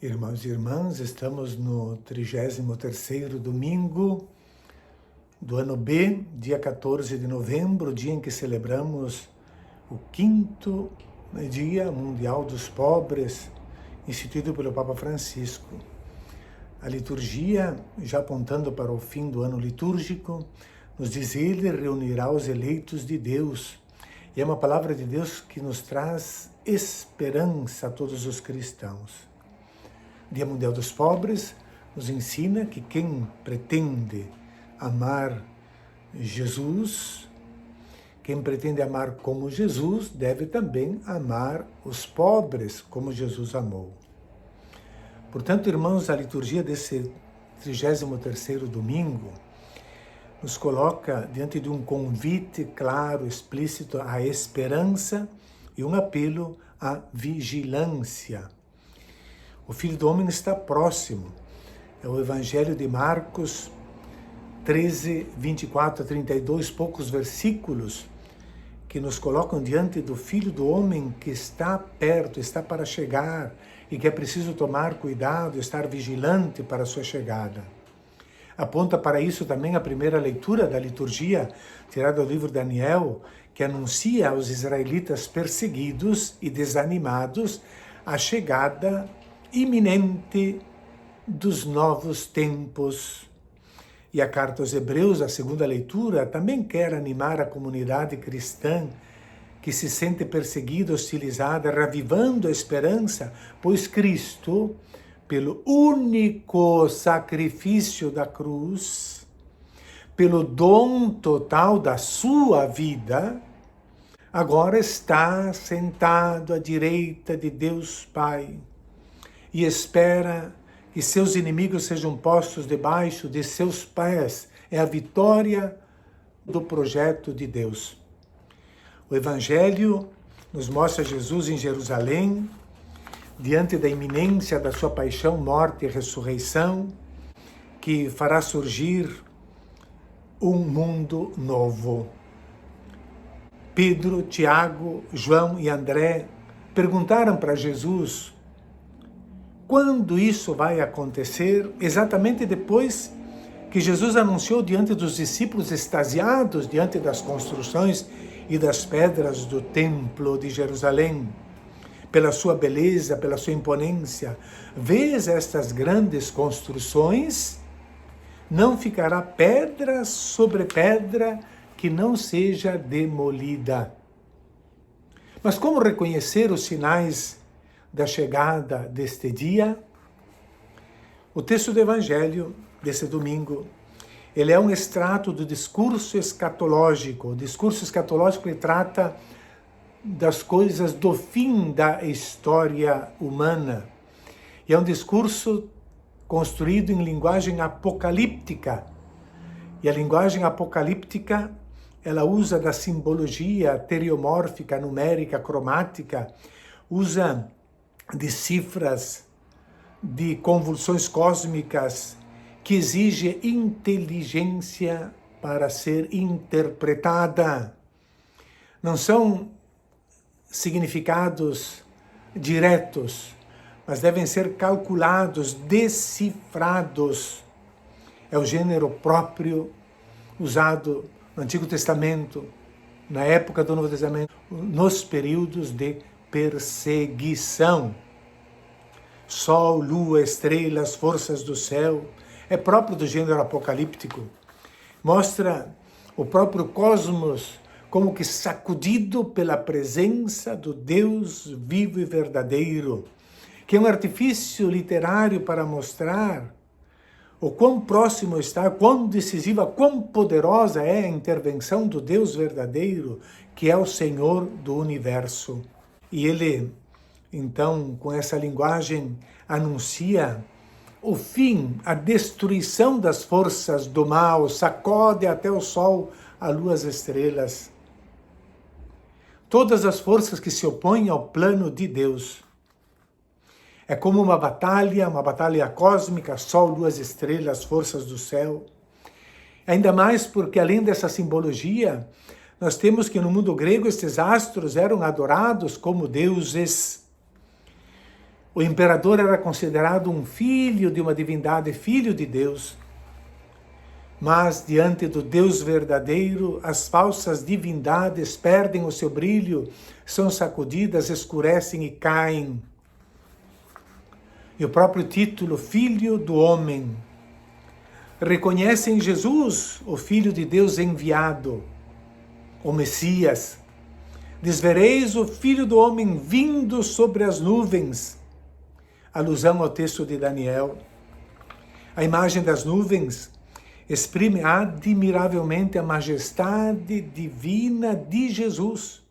Irmãos e irmãs, estamos no 33º domingo do ano B, dia 14 de novembro, dia em que celebramos o 5º Dia Mundial dos Pobres, instituído pelo Papa Francisco. A liturgia, já apontando para o fim do ano litúrgico, nos diz: Ele reunirá os eleitos de Deus. E é uma palavra de Deus que nos traz esperança a todos os cristãos. Dia Mundial dos Pobres nos ensina que quem pretende amar Jesus, quem pretende amar como Jesus, deve também amar os pobres como Jesus amou. Portanto, irmãos, a liturgia desse 33º domingo nos coloca diante de um convite claro, explícito à esperança e um apelo à vigilância. O Filho do Homem está próximo. É o Evangelho de Marcos 13, 24 a 32, poucos versículos que nos colocam diante do Filho do Homem que está perto, está para chegar e que é preciso tomar cuidado, estar vigilante para a sua chegada. Aponta para isso também a primeira leitura da liturgia, tirada do livro de Daniel, que anuncia aos israelitas perseguidos e desanimados a chegada iminente dos novos tempos. E a carta aos Hebreus, a segunda leitura, também quer animar a comunidade cristã que se sente perseguida, hostilizada, revivando a esperança, pois Cristo, pelo único sacrifício da cruz, pelo dom total da sua vida, agora está sentado à direita de Deus Pai e espera que seus inimigos sejam postos debaixo de seus pés. É a vitória do projeto de Deus. O Evangelho nos mostra Jesus em Jerusalém, diante da iminência da sua paixão, morte e ressurreição, que fará surgir um mundo novo. Pedro, Tiago, João e André perguntaram para Jesus quando isso vai acontecer, exatamente depois que Jesus anunciou diante dos discípulos extasiados diante das construções e das pedras do templo de Jerusalém, pela sua beleza, pela sua imponência. Vês estas grandes construções? Não ficará pedra sobre pedra que não seja demolida. Mas como reconhecer os sinais da chegada deste dia? O texto do Evangelho desse domingo, ele é um extrato do discurso escatológico. O discurso escatológico ele trata das coisas do fim da história humana. E é um discurso construído em linguagem apocalíptica. E a linguagem apocalíptica, ela usa da simbologia teriomórfica, numérica, cromática, usa de cifras, de convulsões cósmicas, que exige inteligência para ser interpretada. Não são significados diretos, mas devem ser calculados, decifrados. É o gênero próprio usado no Antigo Testamento, na época do Novo Testamento, nos períodos de perseguição. Sol, lua, estrelas, forças do céu, é próprio do gênero apocalíptico. Mostra o próprio cosmos como que sacudido pela presença do Deus vivo e verdadeiro, que é um artifício literário para mostrar o quão próximo está, quão decisiva, quão poderosa é a intervenção do Deus verdadeiro, que é o Senhor do universo. E ele, então, com essa linguagem, anuncia o fim, a destruição das forças do mal, sacode até o sol, a lua, as estrelas. Todas as forças que se opõem ao plano de Deus. É como uma batalha cósmica, sol, lua, as estrelas, forças do céu. Ainda mais porque, além dessa simbologia, nós temos que no mundo grego estes astros eram adorados como deuses. O imperador era considerado um filho de uma divindade, filho de Deus. Mas, diante do Deus verdadeiro, as falsas divindades perdem o seu brilho, são sacudidas, escurecem e caem. E o próprio título, Filho do Homem, reconhece em Jesus o Filho de Deus enviado, o Messias. Diz: vereis o Filho do Homem vindo sobre as nuvens. Alusão ao texto de Daniel. A imagem das nuvens exprime admiravelmente a majestade divina de Jesus.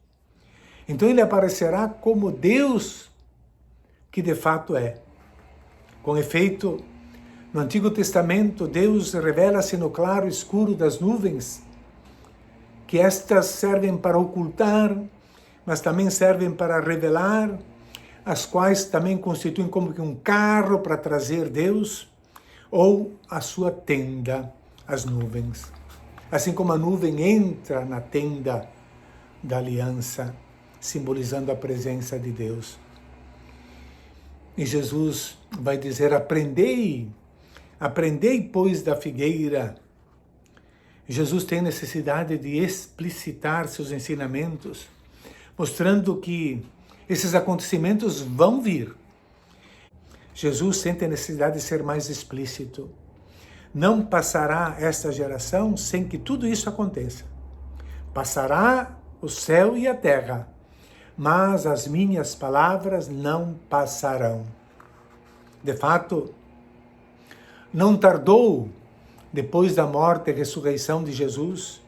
Então ele aparecerá como Deus que de fato é. Com efeito, no Antigo Testamento, Deus revela-se no claro escuro das nuvens, que estas servem para ocultar, mas também servem para revelar, as quais também constituem como que um carro para trazer Deus, ou a sua tenda, as nuvens. Assim como a nuvem entra na tenda da aliança, simbolizando a presença de Deus. E Jesus vai dizer: aprendei, pois, da figueira. Jesus tem necessidade de explicitar seus ensinamentos, mostrando que esses acontecimentos vão vir. Jesus sente a necessidade de ser mais explícito. Não passará esta geração sem que tudo isso aconteça. Passará o céu e a terra, mas as minhas palavras não passarão. De fato, não tardou, depois da morte e ressurreição de Jesus,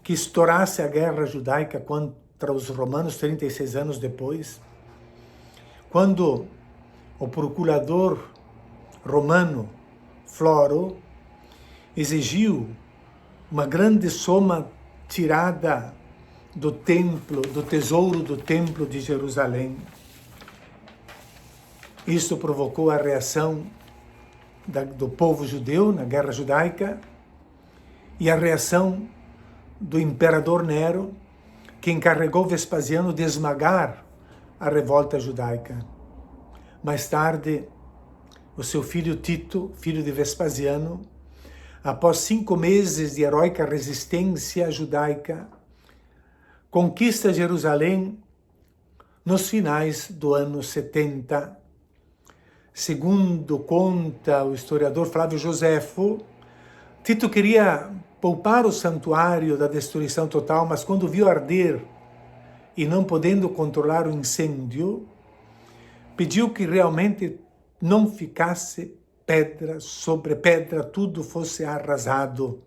que estourasse a guerra judaica contra os romanos 36 anos depois, quando o procurador romano Floro exigiu uma grande soma tirada do templo, do tesouro do templo de Jerusalém. Isso provocou a reação do povo judeu na guerra judaica e a reação do imperador Nero, que encarregou Vespasiano de esmagar a revolta judaica. Mais tarde, o seu filho Tito, filho de Vespasiano, após 5 meses de heróica resistência judaica, conquista Jerusalém nos finais do ano 70. Segundo conta o historiador Flávio Joséfo, Tito queria poupar o santuário da destruição total, mas quando viu arder e não podendo controlar o incêndio, pediu que realmente não ficasse pedra sobre pedra, tudo fosse arrasado.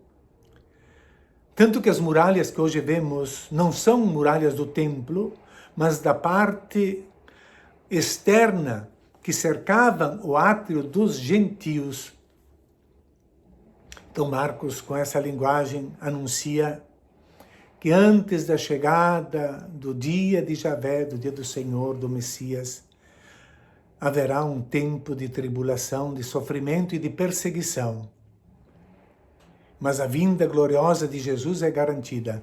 Tanto que as muralhas que hoje vemos não são muralhas do templo, mas da parte externa que cercavam o átrio dos gentios. Então Marcos, com essa linguagem, anuncia que antes da chegada do dia de Javé, do dia do Senhor, do Messias, haverá um tempo de tribulação, de sofrimento e de perseguição. Mas a vinda gloriosa de Jesus é garantida.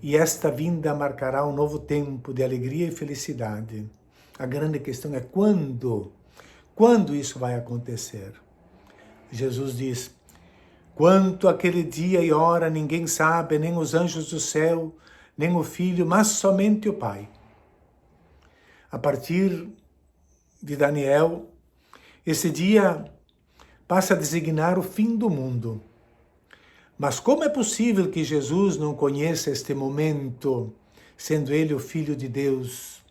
E esta vinda marcará um novo tempo de alegria e felicidade. A grande questão é quando? Quando isso vai acontecer? Jesus diz: quanto àquele dia e hora ninguém sabe, nem os anjos do céu, nem o Filho, mas somente o Pai. A partir de Daniel, esse dia passa a designar o fim do mundo. Mas como é possível que Jesus não conheça este momento, sendo ele o Filho de Deus?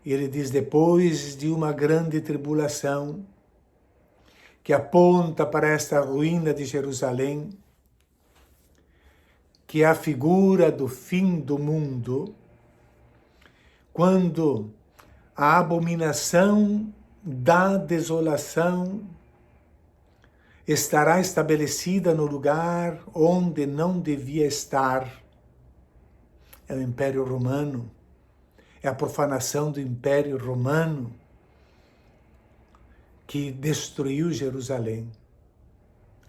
E ele diz: depois de uma grande tribulação, que aponta para esta ruína de Jerusalém, que é a figura do fim do mundo, quando a abominação da desolação estará estabelecida no lugar onde não devia estar. É o Império Romano, é a profanação do Império Romano que destruiu Jerusalém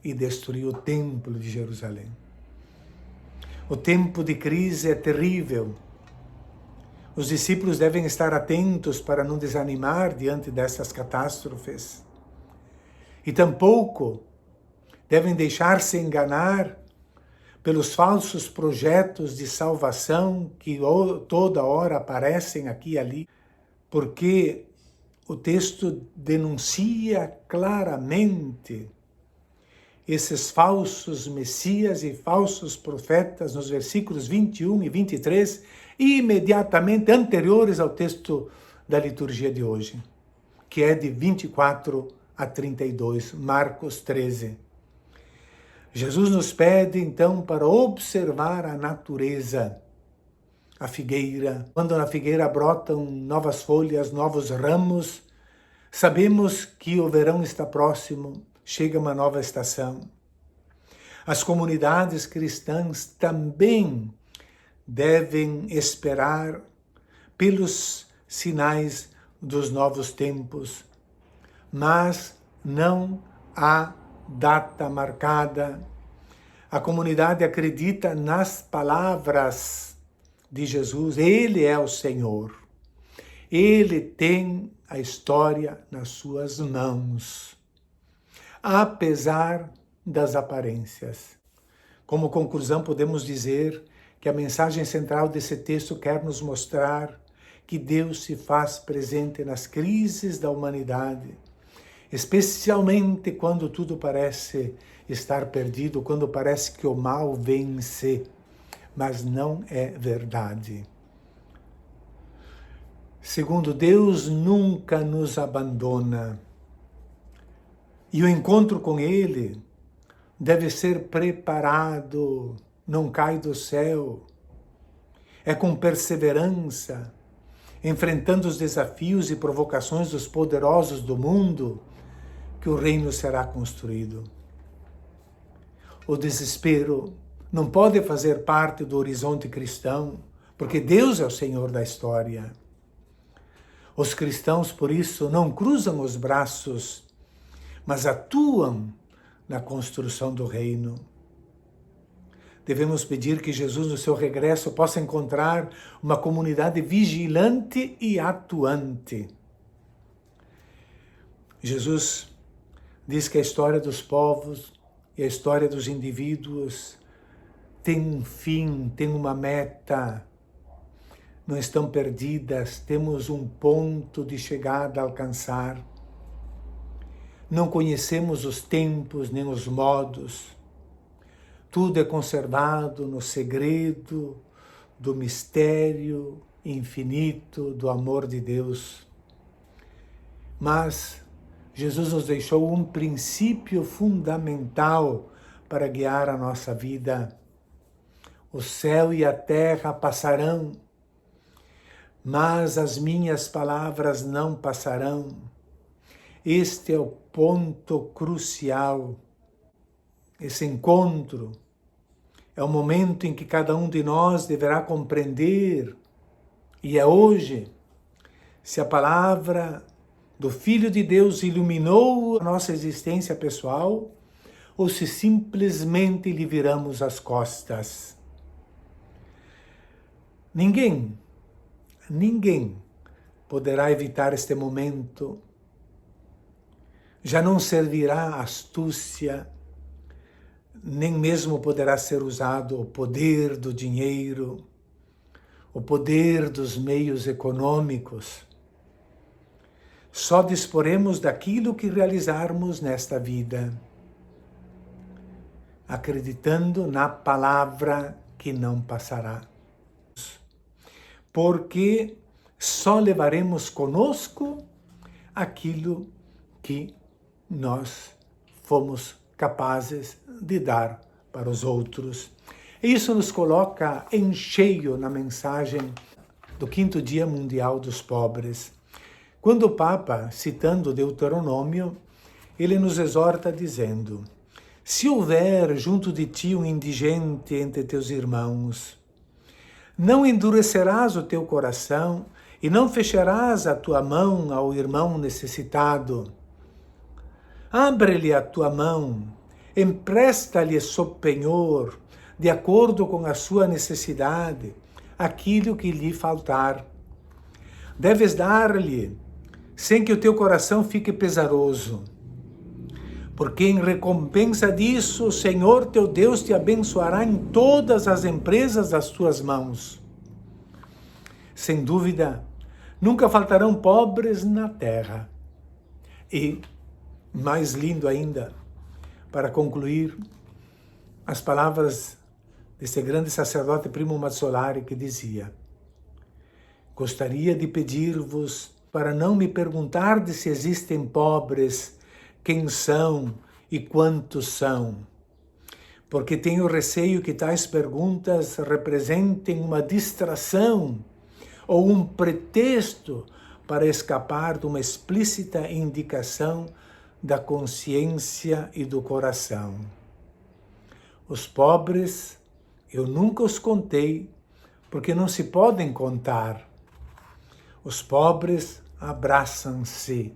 e destruiu o Templo de Jerusalém. O tempo de crise é terrível. Os discípulos devem estar atentos para não desanimar diante dessas catástrofes. E tampouco devem deixar-se enganar pelos falsos projetos de salvação que toda hora aparecem aqui e ali, porque o texto denuncia claramente esses falsos messias e falsos profetas nos versículos 21 e 23, imediatamente anteriores ao texto da liturgia de hoje, que é de 24 a 32, Marcos 13. Jesus nos pede, então, para observar a natureza, a figueira. Quando na figueira brotam novas folhas, novos ramos, sabemos que o verão está próximo, chega uma nova estação. As comunidades cristãs também devem esperar pelos sinais dos novos tempos, mas não há data marcada. A comunidade acredita nas palavras de Jesus. Ele é o Senhor. Ele tem a história nas suas mãos, apesar das aparências. Como conclusão, podemos dizer que a mensagem central desse texto quer nos mostrar que Deus se faz presente nas crises da humanidade, especialmente quando tudo parece estar perdido, quando parece que o mal vence, mas não é verdade. Segundo, Deus nunca nos abandona, e o encontro com Ele deve ser preparado, não cai do céu. É com perseverança, enfrentando os desafios e provocações dos poderosos do mundo, que o reino será construído. O desespero não pode fazer parte do horizonte cristão, porque Deus é o Senhor da história. Os cristãos, por isso, não cruzam os braços, mas atuam na construção do reino. Devemos pedir que Jesus, no seu regresso, possa encontrar uma comunidade vigilante e atuante. Jesus diz que a história dos povos e a história dos indivíduos tem um fim, tem uma meta, não estão perdidas, temos um ponto de chegada a alcançar. Não conhecemos os tempos nem os modos. Tudo é conservado no segredo do mistério infinito do amor de Deus. Mas Jesus nos deixou um princípio fundamental para guiar a nossa vida. O céu e a terra passarão, mas as minhas palavras não passarão. Este é o ponto crucial. Esse encontro é o momento em que cada um de nós deverá compreender, e é hoje, se a palavra do Filho de Deus iluminou a nossa existência pessoal, ou se simplesmente lhe viramos as costas. Ninguém poderá evitar este momento. Já não servirá astúcia, nem mesmo poderá ser usado o poder do dinheiro, o poder dos meios econômicos. Só disporemos daquilo que realizarmos nesta vida, acreditando na palavra que não passará. Porque só levaremos conosco aquilo que nós fomos capazes de dar para os outros. Isso nos coloca em cheio na mensagem do 5º Dia Mundial dos Pobres. Quando o Papa, citando Deuteronômio, ele nos exorta dizendo: se houver junto de ti um indigente entre teus irmãos, não endurecerás o teu coração e não fecharás a tua mão ao irmão necessitado. Abre-lhe a tua mão, empresta-lhe sob penhor, de acordo com a sua necessidade, aquilo que lhe faltar. deves dar-lhe, sem que o teu coração fique pesaroso. Porque em recompensa disso, o Senhor teu Deus te abençoará em todas as empresas das tuas mãos. Sem dúvida, nunca faltarão pobres na terra. E, mais lindo ainda, para concluir, as palavras desse grande sacerdote Primo Mazzolari, que dizia: gostaria de pedir-vos para não me perguntardes se existem pobres, quem são e quantos são, porque tenho receio que tais perguntas representem uma distração ou um pretexto para escapar de uma explícita indicação da consciência e do coração. Os pobres, eu nunca os contei, porque não se podem contar. Os pobres abraçam-se,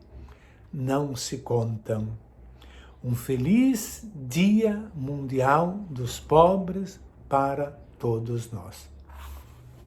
não se contam. Um feliz Dia Mundial dos Pobres para todos nós.